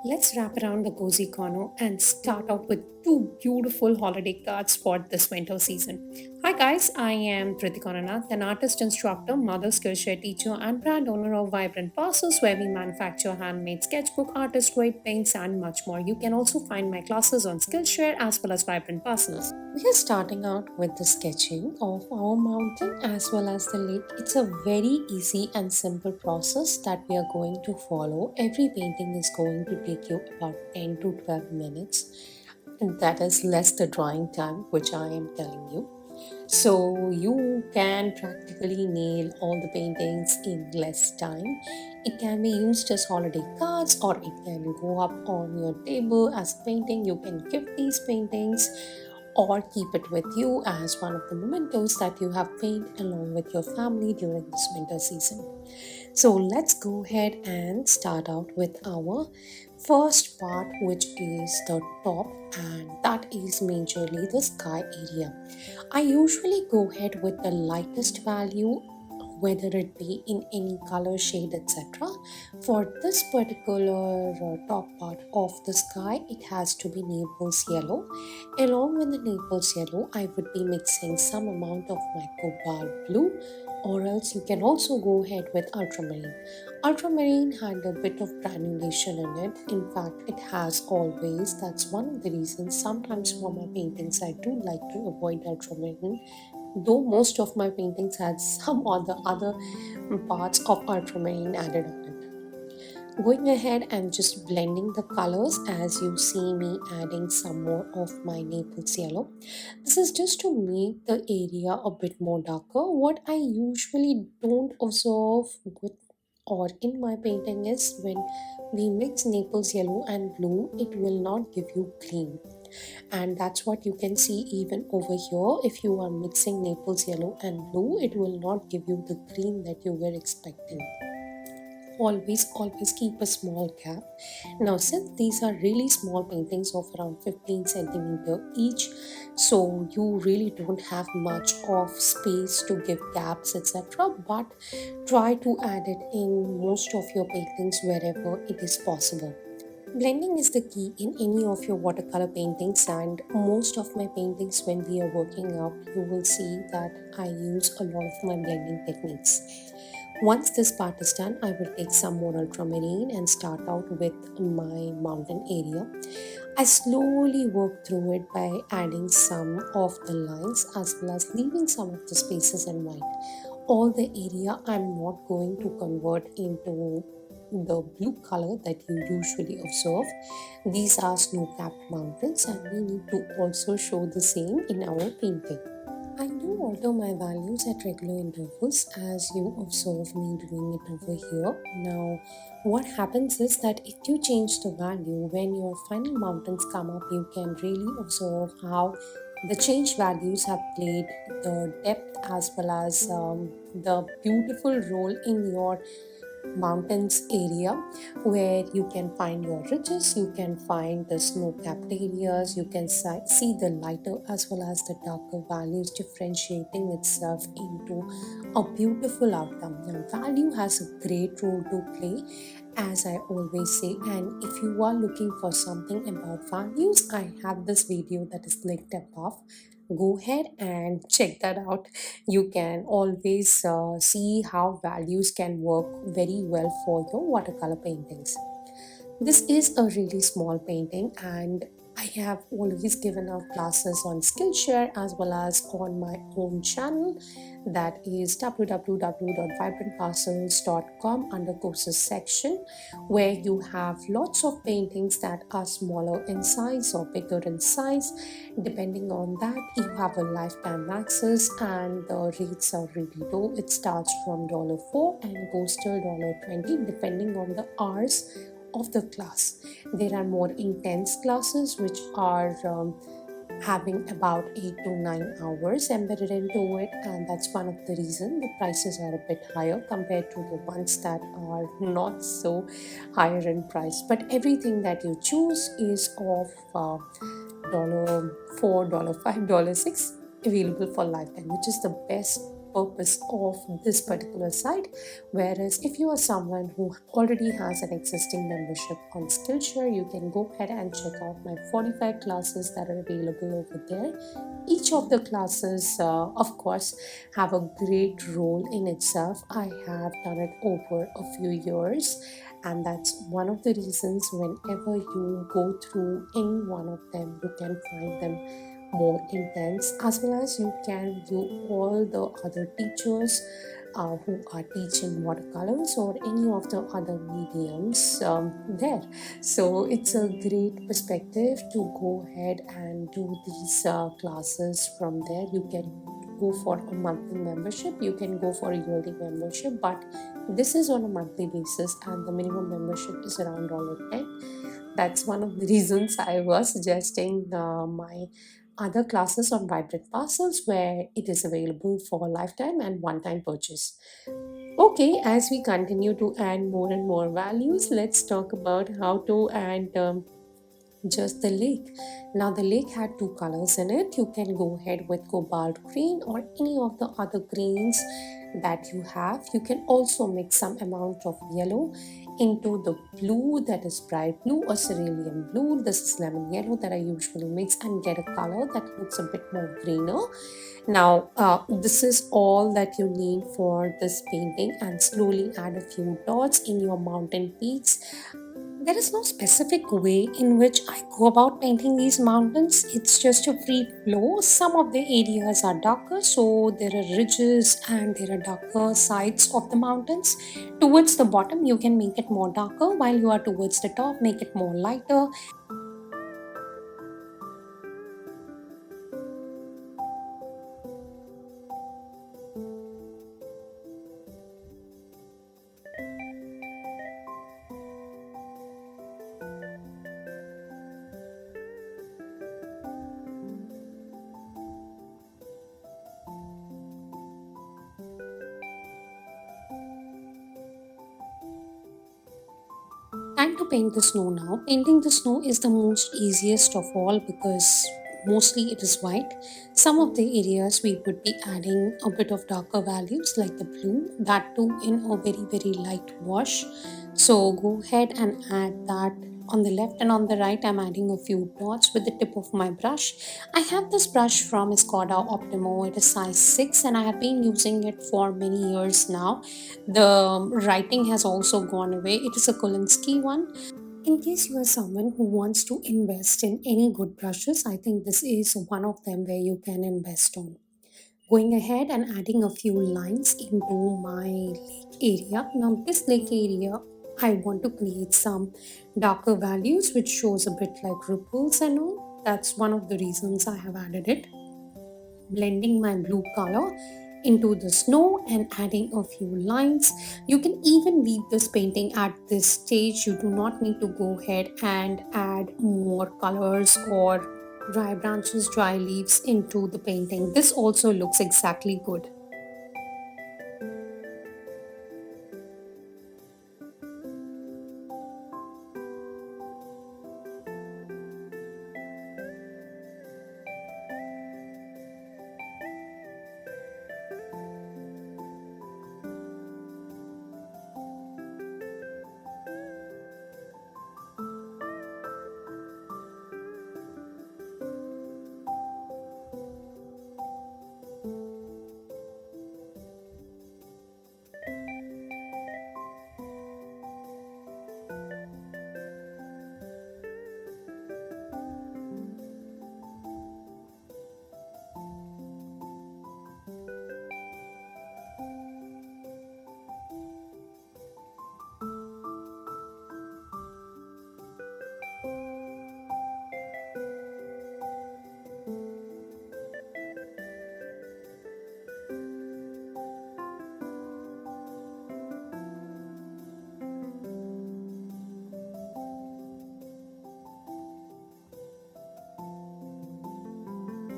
Let's wrap around the cozy corner and start out with two beautiful holiday cards for this winter season. Hi guys, I am Pritikananath, an artist instructor, mother Skillshare teacher, and brand owner of Vibrant Parcels, where we manufacture handmade sketchbook, artist grade paints, and much more. You can also find my classes on Skillshare as well as Vibrant Parcels. We are starting out with the sketching of our mountain as well as the lake. It's a very easy and simple process that we are going to follow. Every painting is going to take you about 10 to 12 minutes, and that is less the drawing time, which I am telling you. So you can practically nail all the paintings in less time. It can be used as holiday cards or it can go up on your table as a painting. You can gift these paintings or keep it with you as one of the mementos that you have painted along with your family during this winter season. So let's go ahead and start out with our first part, which is the top, and that is majorly the sky area. I usually go ahead with the lightest value, whether it be in any color shade, etc. For this particular top part of the sky, it has to be Naples yellow. Along with the Naples yellow, I would be mixing some amount of my cobalt blue, or else you can also go ahead with ultramarine. Ultramarine had a bit of granulation in it. In fact, it has always. That's one of the reasons sometimes for my paintings I do like to avoid ultramarine, though most of my paintings had some or the other parts of ultramarine added on it. Going ahead and just blending the colors as you see me adding some more of my Naples yellow. This is just to make the area a bit more darker. What I usually don't observe with or in my painting is when we mix Naples yellow and blue, it will not give you green, and that's what you can see even over here. If you are mixing Naples yellow and blue, it will not give you the green that you were expecting. Always keep a small gap. Now, since these are really small paintings of around 15 centimeter each, so you really don't have much of space to give gaps, etc., but try to add it in most of your paintings wherever it is possible. Blending is the key in any of your watercolor paintings, and most of my paintings, when we are working up, you will see that I use a lot of my blending techniques. Once this part is done, I will take some more ultramarine and start out with my mountain area. I slowly work through it by adding some of the lines as well as leaving some of the spaces in white. All the area I'm not going to convert into the blue color that you usually observe. These are snow-capped mountains and we need to also show the same in our painting. I do alter my values at regular intervals as you observe me doing it over here. Now, what happens is that if you change the value, when your final mountains come up, you can really observe how the change values have played the depth as well as the beautiful role in your mountains area, where you can find your ridges, you can find the snow-capped areas, you can see the lighter as well as the darker values differentiating itself into a beautiful outcome. Now, value has a great role to play, as I always say, and if you are looking for something about values, I have this video that is linked above. Go ahead and check that out. You can always see how values can work very well for your watercolor paintings. This is a really small painting, and I have always given out classes on Skillshare as well as on my own channel, that is www.vibrantparcels.com, under courses section, where you have lots of paintings that are smaller in size or bigger in size. Depending on that, you have a lifetime access and the rates are really low. It starts from $4 and goes till $20 depending on the hours of the class. There are more intense classes which are having about 8 to 9 hours embedded into it, and that's one of the reason the prices are a bit higher compared to the ones that are not so higher in price. But everything that you choose is of $4, $5, $6, available for lifetime, which is the best purpose of this particular site. Whereas if you are someone who already has an existing membership on Skillshare, you can go ahead and check out my 45 classes that are available over there. Each of the classes, of course, have a great role in itself. I have done it over a few years, and that's one of the reasons whenever you go through any one of them, you can find them more intense, as well as you can view all the other teachers who are teaching watercolors or any of the other mediums there. So it's a great perspective to go ahead and do these classes from there. You can go for a monthly membership, you can go for a yearly membership, but this is on a monthly basis and the minimum membership is around $10. That's one of the reasons I was suggesting my other classes on vibrant parcels, where it is available for lifetime and one-time purchase. Okay, as we continue to add more and more values, let's talk about how to add just the lake. Now the lake had two colors in it. You can go ahead with cobalt green or any of the other greens that you have. You can also mix some amount of yellow into the blue, that is bright blue or cerulean blue. This is lemon yellow that I usually mix and get a color that looks a bit more greener. Now this is all that you need for this painting, and slowly add a few dots in your mountain peaks. There is no specific way in which I go about painting these mountains. It's just a free flow. Some of the areas are darker, so there are ridges and there are darker sides of the mountains. Towards the bottom, you can make it more darker, while you are towards the top, make it more lighter. Time to paint the snow now. Painting the snow is the most easiest of all because mostly it is white. Some of the areas we would be adding a bit of darker values like the blue, that too in a very light wash. So go ahead and add that. On the left and on the right, I'm adding a few dots with the tip of my brush. I have this brush from Skoda Optimo. It is size 6 and I have been using it for many years now. The writing has also gone away. It is a Kolinsky one. In case you are someone who wants to invest in any good brushes, I think this is one of them where you can invest on. Going ahead and adding a few lines into my lake area. Now this lake area, I want to create some darker values which shows a bit like ripples and all. That's one of the reasons I have added it. Blending my blue color into the snow and adding a few lines. You can even leave this painting at this stage. You do not need to go ahead and add more colors or dry branches, dry leaves into the painting. This also looks exactly good.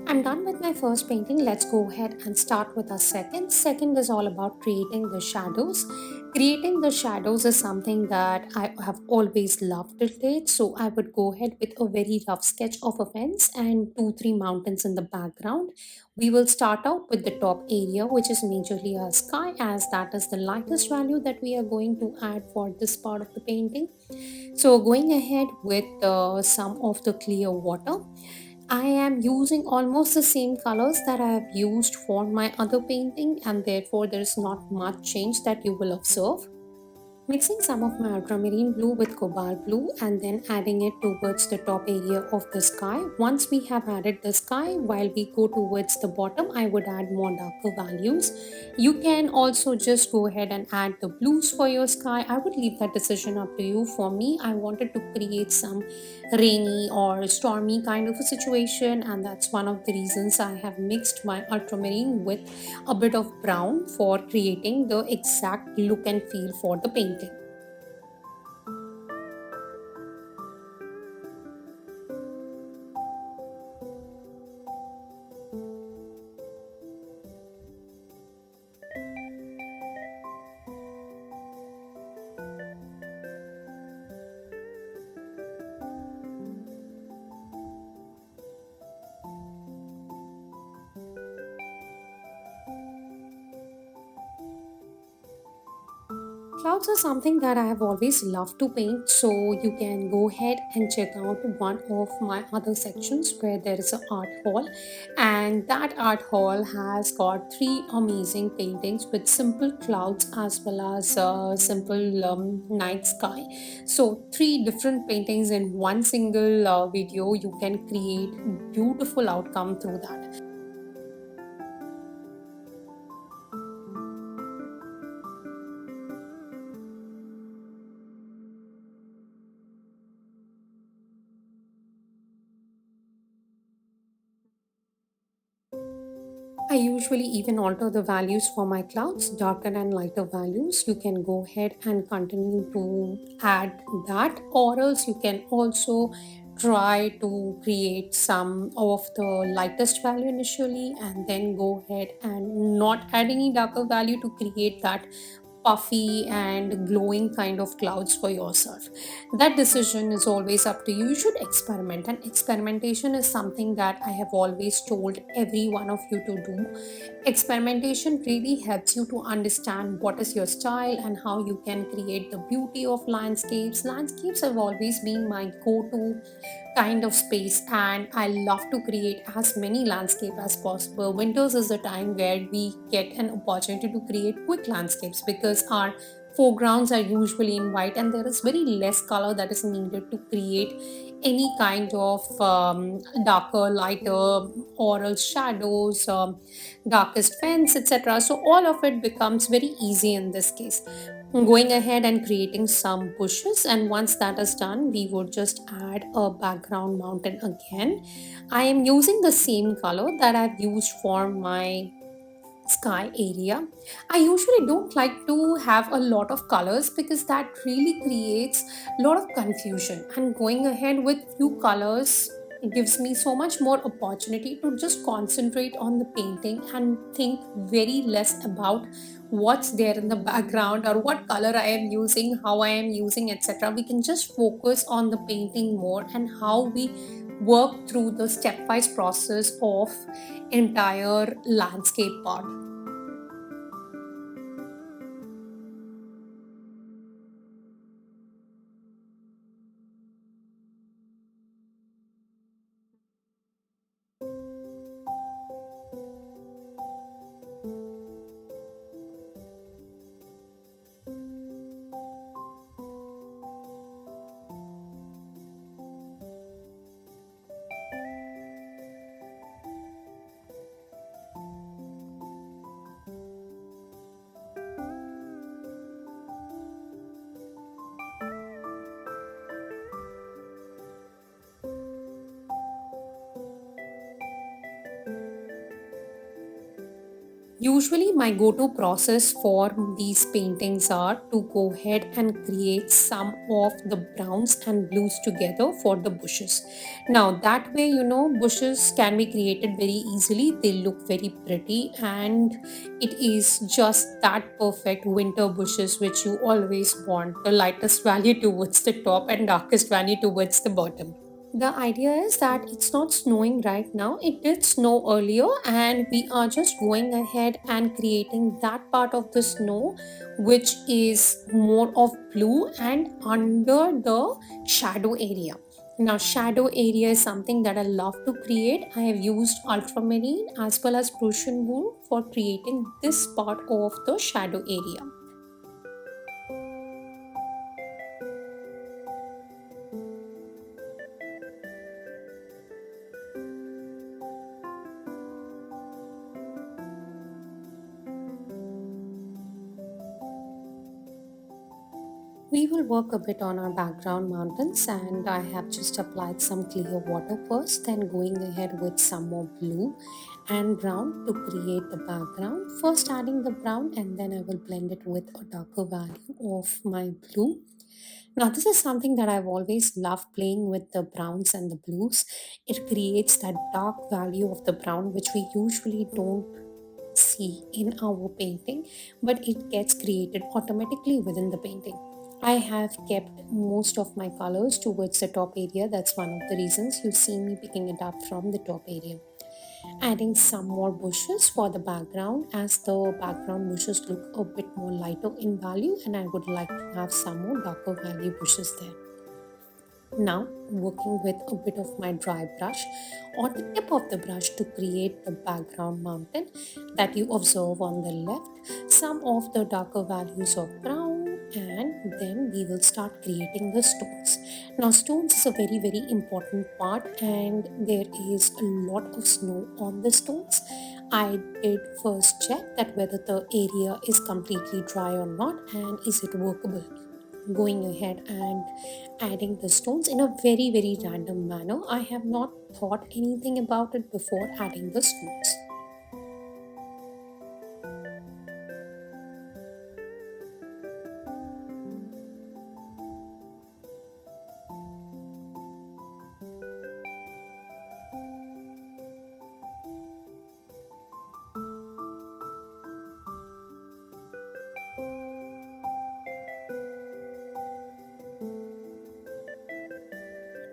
I'm done with my first painting. Let's go ahead and start with our second. Second is all about creating the shadows. Creating the shadows is something that I have always loved to date, so I would go ahead with a very rough sketch of a fence and two, three mountains in the background. We will start out with the top area, which is majorly our sky, as that is the lightest value that we are going to add for this part of the painting. So, going ahead with some of the clear water, I am using almost the same colors that I have used for my other painting, and therefore there is not much change that you will observe. Mixing some of my ultramarine blue with cobalt blue and then adding it towards the top area of the sky. Once we have added the sky, while we go towards the bottom, I would add more darker values. You can also just go ahead and add the blues for your sky. I would leave that decision up to you. For me, I wanted to create some rainy or stormy kind of a situation, and that's one of the reasons I have mixed my ultramarine with a bit of brown for creating the exact look and feel for the painting. Clouds are something that I have always loved to paint, so you can go ahead and check out one of my other sections where there is an art hall, and that art hall has got three amazing paintings with simple clouds as well as simple night sky. So, three different paintings in one single video, you can create beautiful outcome through that. I usually even alter the values for my clouds, darker and lighter values. You can go ahead and continue to add that, or else you can also try to create some of the lightest value initially and then go ahead and not add any darker value to create that puffy and glowing kind of clouds for yourself. That decision is always up to you. You should experiment, and experimentation is something that I have always told every one of you to do. Experimentation really helps you to understand what is your style and how you can create the beauty of landscapes. Landscapes have always been my go-to kind of space, and I love to create as many landscape as possible. Winters is the time where we get an opportunity to create quick landscapes because our foregrounds are usually in white and there is very less color that is needed to create any kind of darker, lighter oral shadows, darkest fence, etc. So all of it becomes very easy in this case. Going ahead and creating some bushes, and once that is done, we would just add a background mountain again. I am using the same color that I've used for my sky area. I usually don't like to have a lot of colors because that really creates a lot of confusion, and going ahead with few colors gives me so much more opportunity to just concentrate on the painting and think very less about what's there in the background or what color I am using, how I am using, etc. We can just focus on the painting more and how we work through the stepwise process of entire landscape part. Usually, my go to process for these paintings are to go ahead and create some of the browns and blues together for the bushes. Now, that way, bushes can be created very easily. They look very pretty, and it is just that perfect winter bushes which you always want, the lightest value towards the top and darkest value towards the bottom. The idea is that it's not snowing right now. It did snow earlier, and we are just going ahead and creating that part of the snow which is more of blue and under the shadow area. Now, shadow area is something that I love to create. I have used ultramarine as well as Prussian wool for creating this part of the shadow area. We will work a bit on our background mountains, and I have just applied some clear water first, then going ahead with some more blue and brown to create the background. First adding the brown, and then I will blend it with a darker value of my blue. Now, this is something that I've always loved playing with the browns and the blues. It creates that dark value of the brown, which we usually don't see in our painting, but it gets created automatically within the painting. I have kept most of my colors towards the top area. That's one of the reasons you see me picking it up from the top area. Adding some more bushes for the background, as the background bushes look a bit more lighter in value, and I would like to have some more darker value bushes there. Now, working with a bit of my dry brush on the tip of the brush to create the background mountain that you observe on the left, some of the darker values of brown, and then we will start creating the stones. Now, stones is a very, very important part, and there is a lot of snow on the stones. I did first check that whether the area is completely dry or not, and is it workable. Going ahead and adding the stones in a very, very random manner. I have not thought anything about it before adding the stones.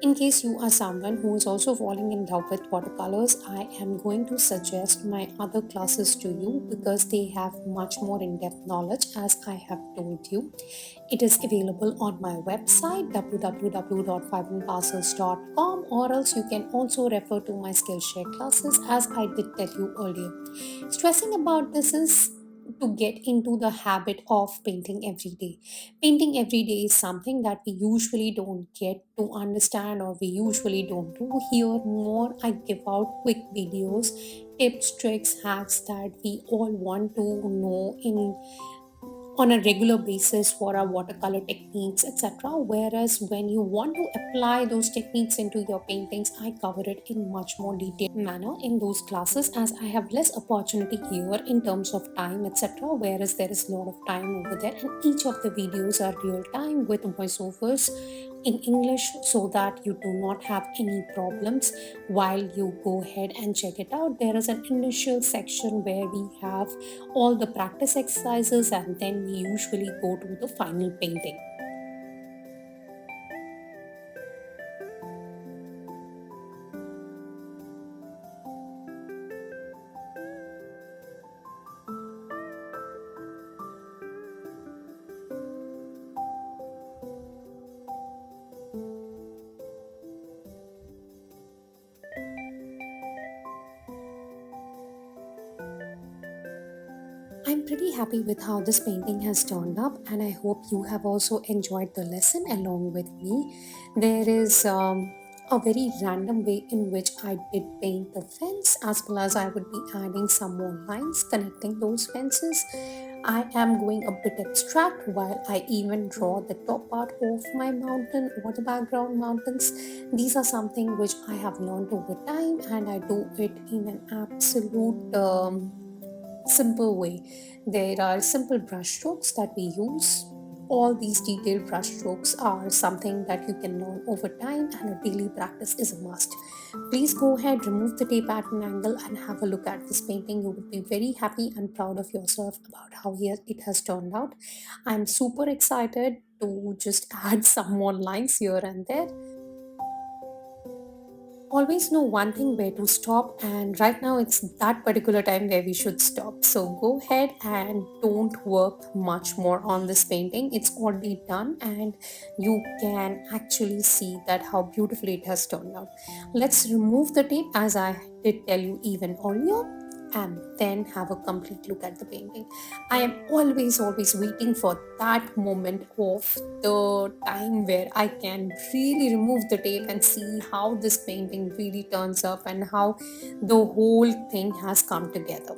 In case you are someone who is also falling in love with watercolors, I am going to suggest my other classes to you because they have much more in depth knowledge, as I have told you. It is available on my website www.vibrantparcels.com, or else you can also refer to my Skillshare classes, as I did tell you earlier. Stressing about this is to get into the habit of painting every day. Painting every day is something that we usually don't get to understand, or we usually don't do. Here, more I give out quick videos, tips, tricks, hacks that we all want to know in on a regular basis for our watercolor techniques, etc. Whereas when you want to apply those techniques into your paintings, I cover it in much more detailed manner in those classes, as I have less opportunity here in terms of time, etc. Whereas there is a lot of time over there, and each of the videos are real time with voiceovers in English, so that you do not have any problems while you go ahead and check it out. There is an initial section where we have all the practice exercises, and then we usually go to the final painting. I'm pretty happy with how this painting has turned up, and I hope you have also enjoyed the lesson along with me. There is a very random way in which I did paint the fence, as well as I would be adding some more lines connecting those fences. I am going a bit abstract while I even draw the top part of my mountain or the background mountains. These are something which I have learned over time, and I do it in an absolute simple way. There are simple brush strokes that we use. All these detailed brush strokes are something that you can learn over time, and a daily practice is a must. Please go ahead, remove the tape at an angle, and have a look at this painting. You would be very happy and proud of yourself about how it has turned out. I'm super excited to just add some more lines here and there. Always know one thing where to stop, and right now it's that particular time where we should stop. So go ahead and don't work much more on this painting. It's already done, and you can actually see that how beautifully it has turned out. Let's remove the tape, as I did tell you even earlier, and then have a complete look at the painting. I am always waiting for that moment of the time where I can really remove the tape and see how this painting really turns up and how the whole thing has come together.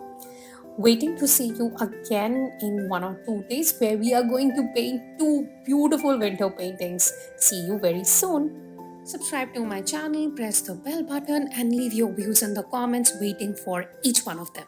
Waiting to see you again in 1 or 2 days, where we are going to paint two beautiful winter paintings. See you very soon. Subscribe to my channel, press the bell button, and leave your views in the comments, waiting for each one of them.